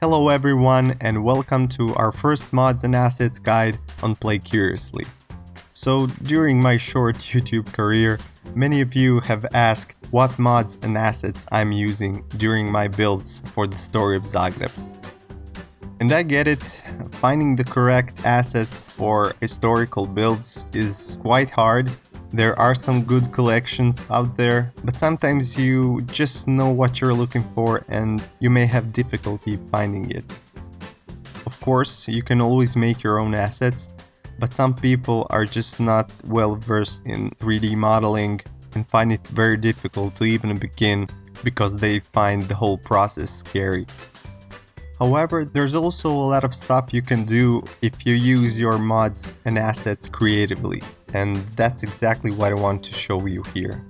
Hello everyone and welcome to our first mods and assets guide on Play Curiously. So during my short YouTube career, many of you have asked what mods and assets I'm using during my builds for the Story of Zagreb. And I get it, finding the correct assets for historical builds is quite hard. There are some good collections out there, but sometimes you just know what you're looking for and you may have difficulty finding it. Of course, you can always make your own assets, but some people are just not well versed in 3D modeling and find it very difficult to even begin because they find the whole process scary. However, there's also a lot of stuff you can do if you use your mods and assets creatively, and that's exactly what I want to show you here.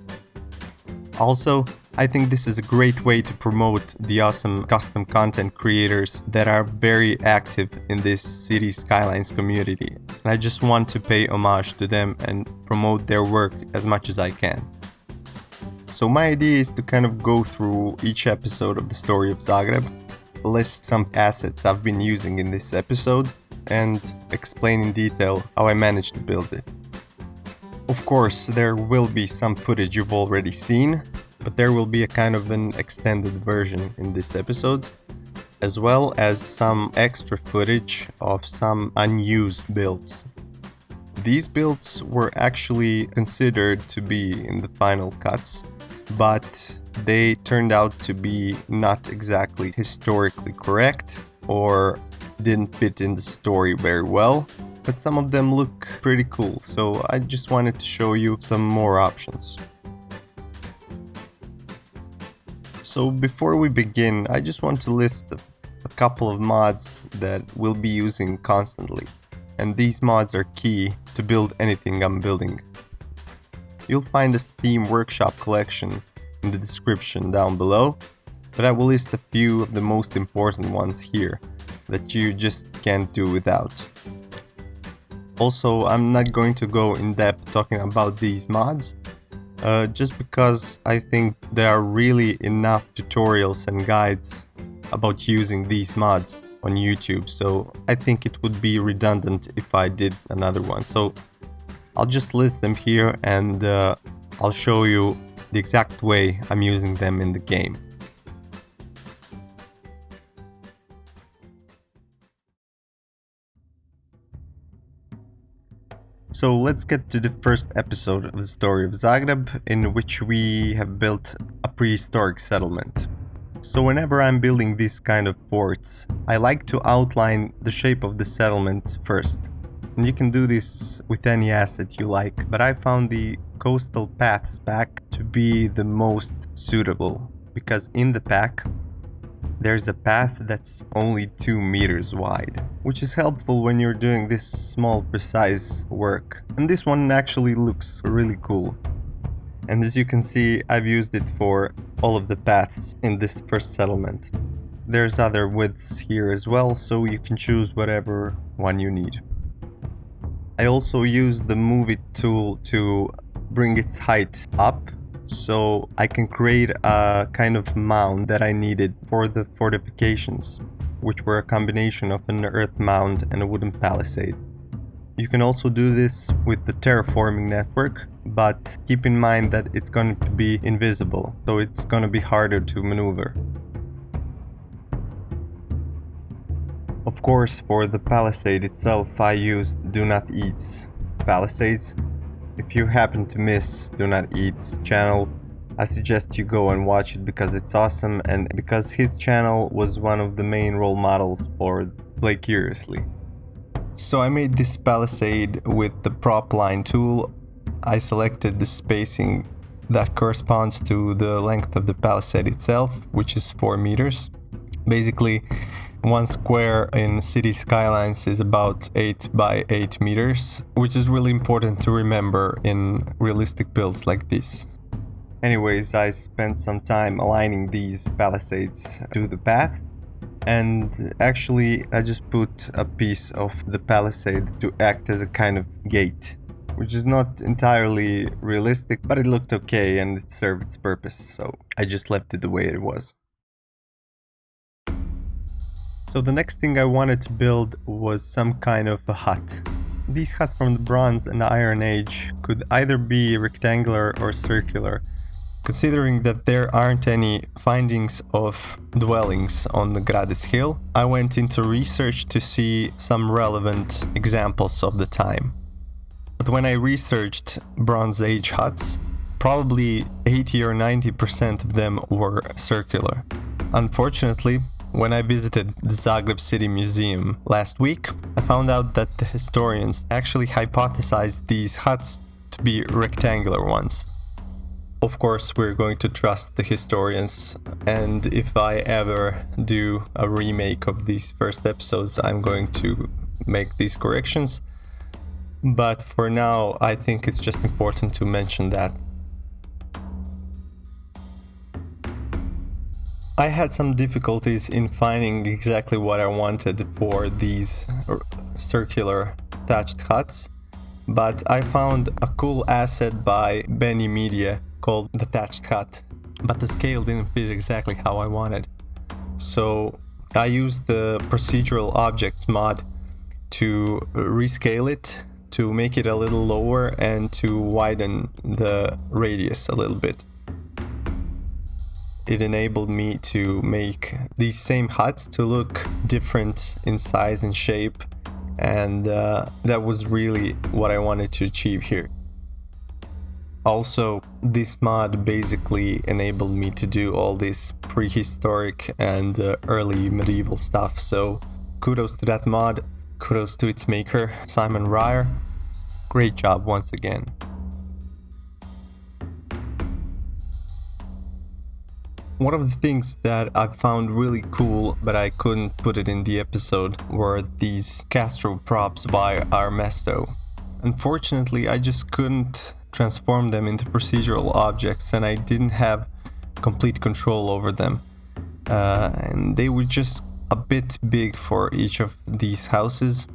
Also, I think this is a great way to promote the awesome custom content creators that are very active in this city Skylines community, and I just want to pay homage to them and promote their work as much as I can. So my idea is to kind of go through each episode of the Story of Zagreb, list some assets I've been using in this episode, and explain in detail how I managed to build it. Of course, there will be some footage you've already seen, but there will be a kind of an extended version in this episode, as well as some extra footage of some unused builds. These builds were actually considered to be in the final cuts, but they turned out to be not exactly historically correct or didn't fit in the story very well, but some of them look pretty cool, so I just wanted to show you some more options. So before we begin, I just want to list a couple of mods that we'll be using constantly, and these mods are key to build anything I'm building. You'll find a Steam Workshop collection in the description down below, but I will list a few of the most important ones here that you just can't do without. Also, I'm not going to go in depth talking about these mods, just because I think there are really enough tutorials and guides about using these mods on YouTube, so I think it would be redundant if I did another one. So I'll just list them here and I'll show you the exact way I'm using them in the game. So let's get to the first episode of the Story of Zagreb, in which we have built a prehistoric settlement. So whenever I'm building these kind of forts, I like to outline the shape of the settlement first. And you can do this with any asset you like, but I found the coastal paths pack to be the most suitable, because in the pack there's a path that's only 2 meters wide, which is helpful when you're doing this small precise work. And this one actually looks really cool. And as you can see, I've used it for all of the paths in this first settlement. There's other widths here as well, so you can choose whatever one you need. I also used the Move It tool to bring its height up, so I can create a kind of mound that I needed for the fortifications, which were a combination of an earth mound and a wooden palisade. You can also do this with the terraforming network, but keep in mind that it's going to be invisible, so it's going to be harder to maneuver. Of course, for the palisade itself, I used donoteat's palisades. If you happen to miss donoteat's channel, I suggest you go and watch it because it's awesome, and because his channel was one of the main role models for Play Curiously. So I made this palisade with the prop line tool. I selected the spacing that corresponds to the length of the palisade itself, which is 4 meters. Basically, 1 square in City Skylines is about 8 by 8 meters, which is really important to remember in realistic builds like this. Anyways, I spent some time aligning these palisades to the path, and actually I just put a piece of the palisade to act as a kind of gate, which is not entirely realistic, but it looked okay and it served its purpose, so I just left it the way it was. So the next thing I wanted to build was some kind of a hut. These huts from the Bronze and Iron Age could either be rectangular or circular. Considering that there aren't any findings of dwellings on the Gradis Hill, I went into research to see some relevant examples of the time. But when I researched Bronze Age huts, probably 80 or 90% of them were circular. Unfortunately, when I visited the Zagreb City Museum last week, I found out that the historians actually hypothesized these huts to be rectangular ones. Of course, we're going to trust the historians, and if I ever do a remake of these first episodes, I'm going to make these corrections. But for now, I think it's just important to mention that. I had some difficulties in finding exactly what I wanted for these circular thatched huts, but I found a cool asset by bennymedia called the thatched hut, but the scale didn't fit exactly how I wanted. So I used the procedural objects mod to rescale it, to make it a little lower and to widen the radius a little bit. It enabled me to make these same huts to look different in size and shape, and that was really what I wanted to achieve here. Also, this mod basically enabled me to do all this prehistoric and early medieval stuff, so kudos to that mod, kudos to its maker, Simon Ryer. Great job once again. One of the things that I found really cool, but I couldn't put it in the episode, were these Castro props by Armesto. Unfortunately, I just couldn't transform them into procedural objects, and I didn't have complete control over them. And they were just a bit big for each of these houses,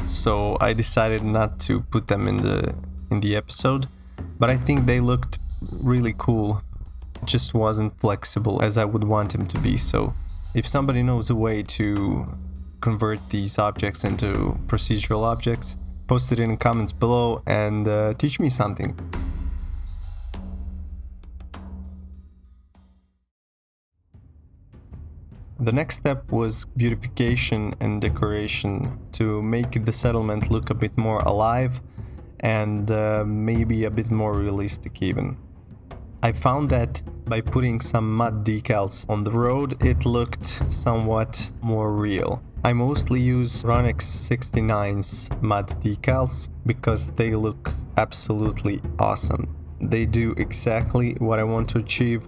so I decided not to put them in the episode. But I think they looked really cool. Just wasn't flexible as I would want him to be. So if somebody knows a way to convert these objects into procedural objects, post it in the comments below and teach me something. The next step was beautification and decoration to make the settlement look a bit more alive and maybe a bit more realistic even. I found that by putting some mud decals on the road, it looked somewhat more real. I mostly use Ronix 69's mud decals because they look absolutely awesome. They do exactly what I want to achieve.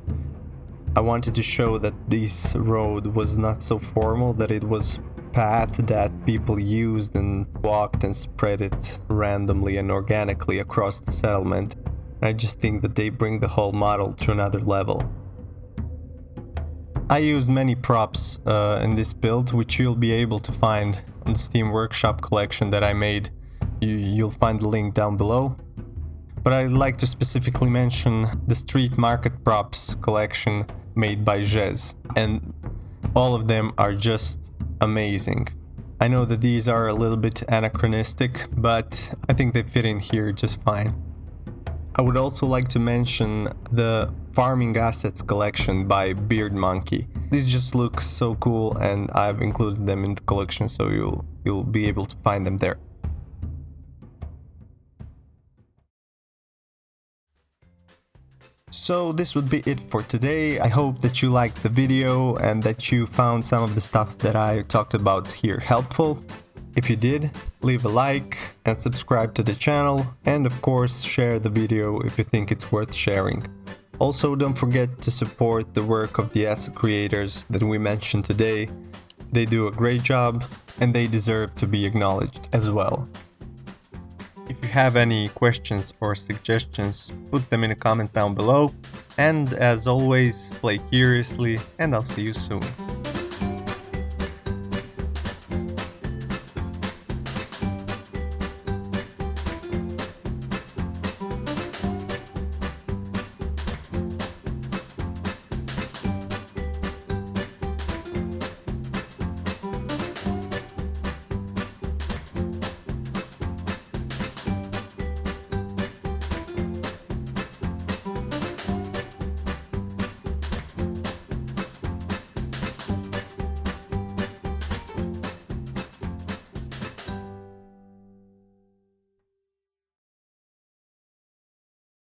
I wanted to show that this road was not so formal, that it was a path that people used and walked and spread it randomly and organically across the settlement. I just think that they bring the whole model to another level. I used many props in this build, which you'll be able to find on the Steam Workshop collection that I made. You'll find the link down below. But I'd like to specifically mention the Street Market Props collection made by Judazzz, and all of them are just amazing. I know that these are a little bit anachronistic, but I think they fit in here just fine. I would also like to mention the Farming Assets collection by Beardmonkey. These just look so cool, and I've included them in the collection, so you'll be able to find them there. So this would be it for today. I hope that you liked the video and that you found some of the stuff that I talked about here helpful. If you did, leave a like and subscribe to the channel, and of course share the video if you think it's worth sharing. Also, don't forget to support the work of the asset creators that we mentioned today. They do a great job and they deserve to be acknowledged as well. If you have any questions or suggestions, put them in the comments down below. And as always, play curiously, and I'll see you soon.